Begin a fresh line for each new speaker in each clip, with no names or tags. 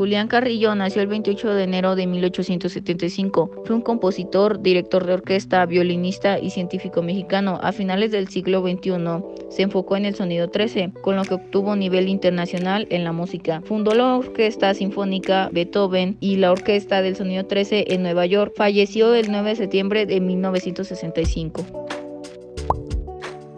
Julián Carrillo nació el 28 de enero de 1875. Fue un compositor, director de orquesta, violinista y científico mexicano. A finales del siglo XXI se enfocó en el sonido 13, con lo que obtuvo nivel internacional en la música. Fundó la Orquesta Sinfónica Beethoven y la Orquesta del Sonido 13 en Nueva York. Falleció el 9 de septiembre de 1965.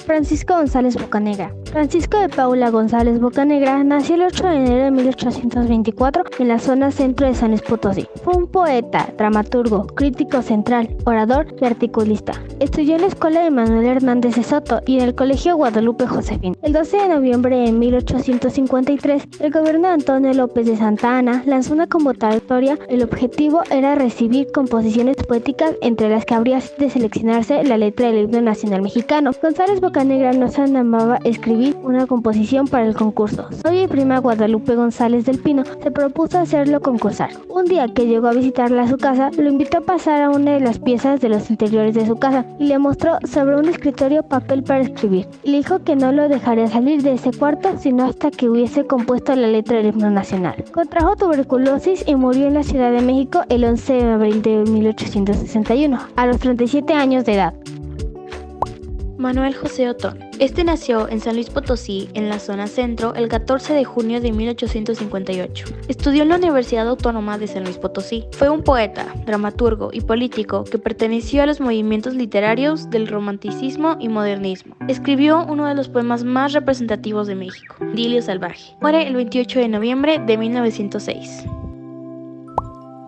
Francisco González Bocanegra. Francisco de Paula González Bocanegra nació el 8 de enero de 1824 en la zona centro de San Luis Potosí. Fue un poeta, dramaturgo, crítico central, orador y articulista. Estudió en la escuela de Manuel Hernández de Soto y en el Colegio Guadalupe Josefina. El 12 de noviembre de 1853, el gobierno de Antonio López de Santa Anna lanzó una convocatoria. El objetivo era recibir composiciones poéticas, entre las que habría de seleccionarse la letra del himno nacional mexicano. González Bocanegra no se animaba a escribir una composición para el concurso. Su prima Guadalupe González del Pino se propuso hacerlo concursar. Un día que llegó a visitarla a su casa, lo invitó a pasar a una de las piezas de los interiores de su casa y le mostró sobre un escritorio papel para escribir. Y le dijo que no lo dejaría salir de ese cuarto sino hasta que hubiese compuesto la letra del himno nacional. Contrajo tuberculosis y murió en la Ciudad de México el 11 de abril de 1861, a los 37 años de edad.
Manuel José Otón. Este nació en San Luis Potosí, en la zona centro, el 14 de junio de 1858. Estudió en la Universidad Autónoma de San Luis Potosí. Fue un poeta, dramaturgo y político que perteneció a los movimientos literarios del romanticismo y modernismo. Escribió uno de los poemas más representativos de México, Idilio Salvaje. Muere el 28 de noviembre de 1906.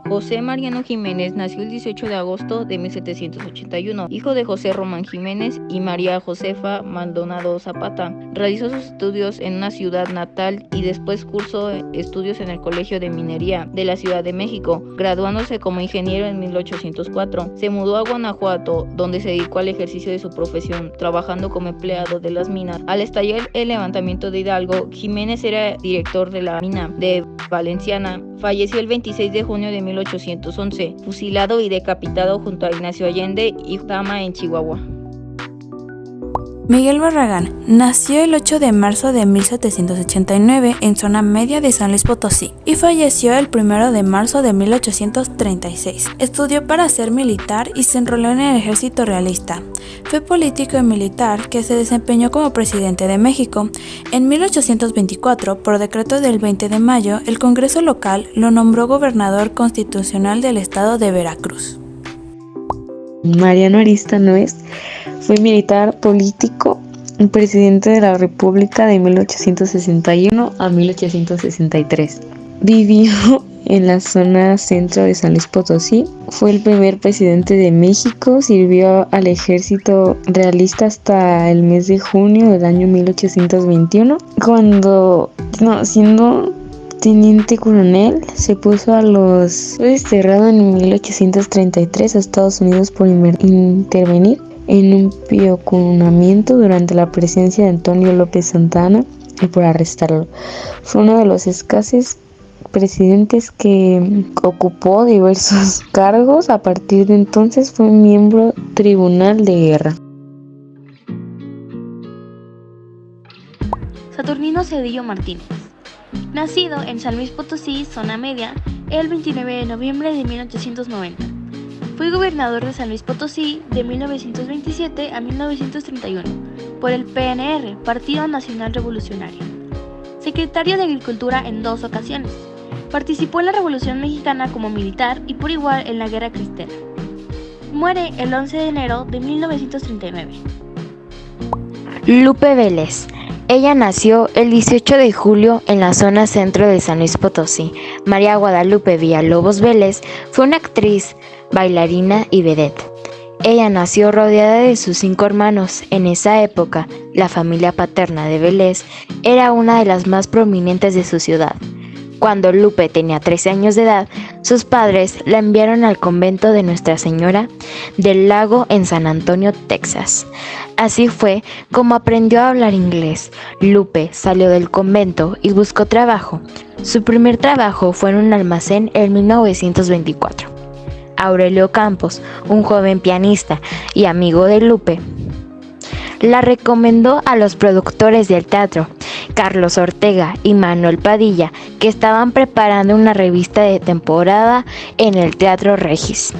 José Mariano Jiménez nació el 18 de agosto de 1781, hijo de José Román Jiménez y María Josefa Maldonado Zapata. Realizó sus estudios en una ciudad natal y después cursó estudios en el Colegio de Minería de la Ciudad de México, graduándose como ingeniero en 1804. Se mudó a Guanajuato, donde se dedicó al ejercicio de su profesión, trabajando como empleado de las minas. Al estallar el levantamiento de Hidalgo, Jiménez era director de la mina de Valenciana. Falleció el 26 de junio de 1811, fusilado y decapitado junto a Ignacio Allende y Tama en Chihuahua.
Miguel Barragán nació el 8 de marzo de 1789 en zona media de San Luis Potosí y falleció el 1 de marzo de 1836. Estudió para ser militar y se enroló en el ejército realista. Fue político y militar que se desempeñó como presidente de México. En 1824, por decreto del 20 de mayo, el Congreso local lo nombró gobernador constitucional del estado de Veracruz.
Mariano Arista Nuez fue militar, político y presidente de la República de 1861 a 1863. Vivió en la zona centro de San Luis Potosí. Fue el primer presidente de México. Sirvió al ejército realista hasta el mes de junio del año 1821, siendo teniente coronel, fue desterrado en 1833 a Estados Unidos por intervenir en un pioconamiento durante la presidencia de Antonio López Santa Anna y por arrestarlo. Fue uno de los escasos presidentes que ocupó diversos cargos. A partir de entonces fue miembro Tribunal de Guerra.
Saturnino Cedillo Martínez. Nacido en San Luis Potosí, zona media, el 29 de noviembre de 1890. Fue gobernador de San Luis Potosí de 1927 a 1931 por el PNR, Partido Nacional Revolucionario. Secretario de Agricultura en 2 ocasiones. Participó en la Revolución Mexicana como militar y por igual en la Guerra Cristera. Muere el 11 de enero de 1939.
Lupe Vélez. Ella nació el 18 de julio en la zona centro de San Luis Potosí. María Guadalupe Villalobos Vélez fue una actriz, bailarina y vedette. Ella nació rodeada de sus 5 hermanos. En esa época, la familia paterna de Vélez era una de las más prominentes de su ciudad. Cuando Lupe tenía 13 años de edad, sus padres la enviaron al convento de Nuestra Señora del Lago en San Antonio, Texas. Así fue como aprendió a hablar inglés. Lupe salió del convento y buscó trabajo. Su primer trabajo fue en un almacén en 1924. Aurelio Campos, un joven pianista y amigo de Lupe, la recomendó a los productores del teatro, Carlos Ortega y Manuel Padilla, que estaban preparando una revista de temporada en el Teatro Regis.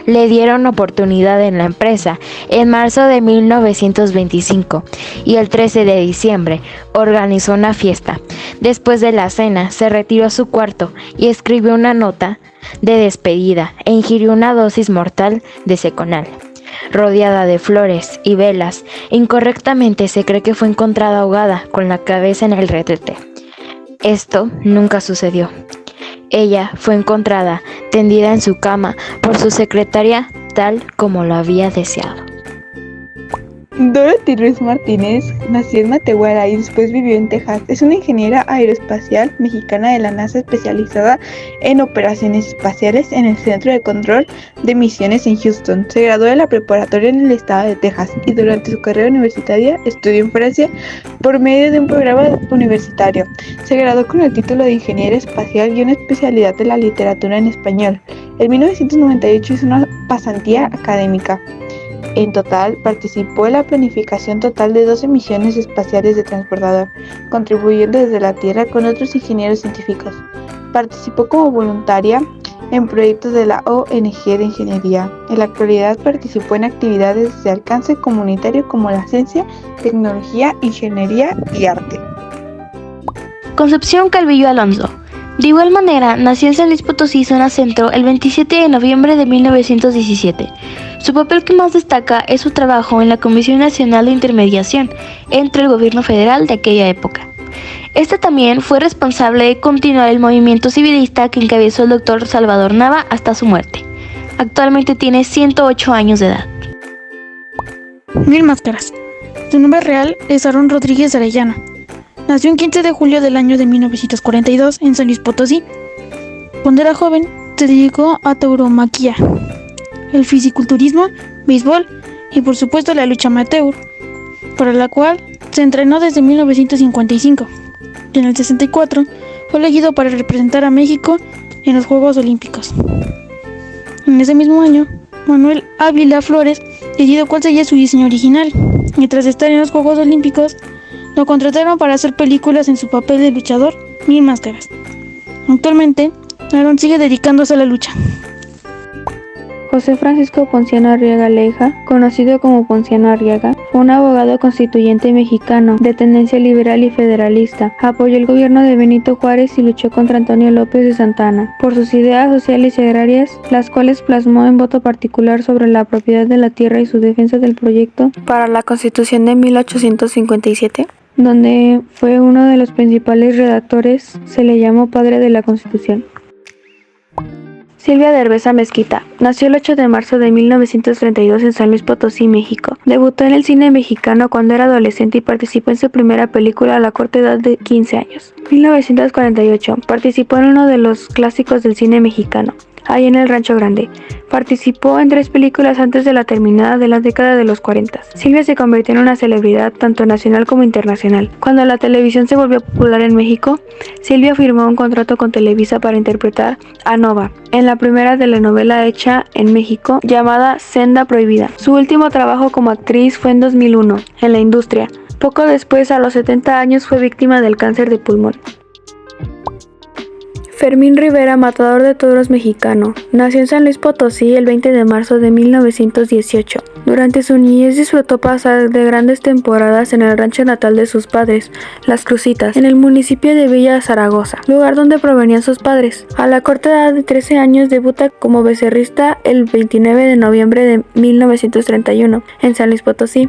Le dieron oportunidad en la empresa en marzo de 1925 y el 13 de diciembre organizó una fiesta. Después de la cena, se retiró a su cuarto y escribió una nota de despedida e ingirió una dosis mortal de Seconal. Rodeada de flores y velas, incorrectamente se cree que fue encontrada ahogada con la cabeza en el retrete. Esto nunca sucedió. Ella fue encontrada tendida en su cama por su secretaria tal como lo había deseado.
Dorothy Ruiz Martínez nació en Matehuala y después vivió en Texas. Es una ingeniera aeroespacial mexicana de la NASA especializada en operaciones espaciales en el Centro de Control de Misiones en Houston. Se graduó de la preparatoria en el estado de Texas y durante su carrera universitaria estudió en Francia por medio de un programa universitario. Se graduó con el título de ingeniera espacial y una especialidad de la literatura en español. En 1998 hizo una pasantía académica. En total, participó en la planificación total de 12 misiones espaciales de transbordador, contribuyendo desde la Tierra con otros ingenieros científicos. Participó como voluntaria en proyectos de la ONG de Ingeniería. En la actualidad participó en actividades de alcance comunitario como la ciencia, tecnología, ingeniería y arte.
Concepción Calvillo Alonso. De igual manera, nació en San Luis Potosí, zona centro, el 27 de noviembre de 1917. Su papel que más destaca es su trabajo en la Comisión Nacional de Intermediación entre el gobierno federal de aquella época. Este también fue responsable de continuar el movimiento civilista que encabezó el doctor Salvador Nava hasta su muerte. Actualmente tiene 108 años de edad.
Mil Máscaras. Su nombre real es Aarón Rodríguez Arellano. Nació el 15 de julio del año de 1942 en San Luis Potosí. Cuando era joven, se dedicó a tauromaquia, el fisiculturismo, béisbol y por supuesto la lucha amateur, para la cual se entrenó desde 1955. Y en el 64 fue elegido para representar a México en los Juegos Olímpicos. En ese mismo año, Manuel Ávila Flores decidió cuál sería su diseño original, y tras estar en los Juegos Olímpicos, lo contrataron para hacer películas en su papel de luchador Mil Máscaras. Actualmente, Aarón sigue dedicándose a la lucha.
José Francisco Ponciano Arriaga Leija, conocido como Ponciano Arriaga, fue un abogado constituyente mexicano de tendencia liberal y federalista. Apoyó el gobierno de Benito Juárez y luchó contra Antonio López de Santana por sus ideas sociales y agrarias, las cuales plasmó en voto particular sobre la propiedad de la tierra y su defensa del proyecto para la Constitución de 1857. Donde fue uno de los principales redactores. Se le llamó padre de la Constitución. Silvia Derbeza Mezquita nació el 8 de marzo de 1932 en San Luis Potosí, México. Debutó en el cine mexicano cuando era adolescente y participó en su primera película a la corta edad de 15 años. 1948 participó en uno de los clásicos del cine mexicano, Ahí en el Rancho Grande. Participó en 3 películas antes de la terminada de la década de los 40. Silvia se convirtió en una celebridad tanto nacional como internacional. Cuando la televisión se volvió popular en México, Silvia firmó un contrato con Televisa para interpretar a Nova en la primera telenovela hecha en México llamada Senda Prohibida. Su último trabajo como actriz fue en 2001, en la industria. Poco después, a los 70 años, fue víctima del cáncer de pulmón. Fermín Rivera, matador de toros mexicano, nació en San Luis Potosí el 20 de marzo de 1918. Durante su niñez disfrutó pasar de grandes temporadas en el rancho natal de sus padres, Las Crucitas, en el municipio de Villa Zaragoza, lugar donde provenían sus padres. A la corta edad de 13 años debuta como becerrista el 29 de noviembre de 1931 en San Luis Potosí.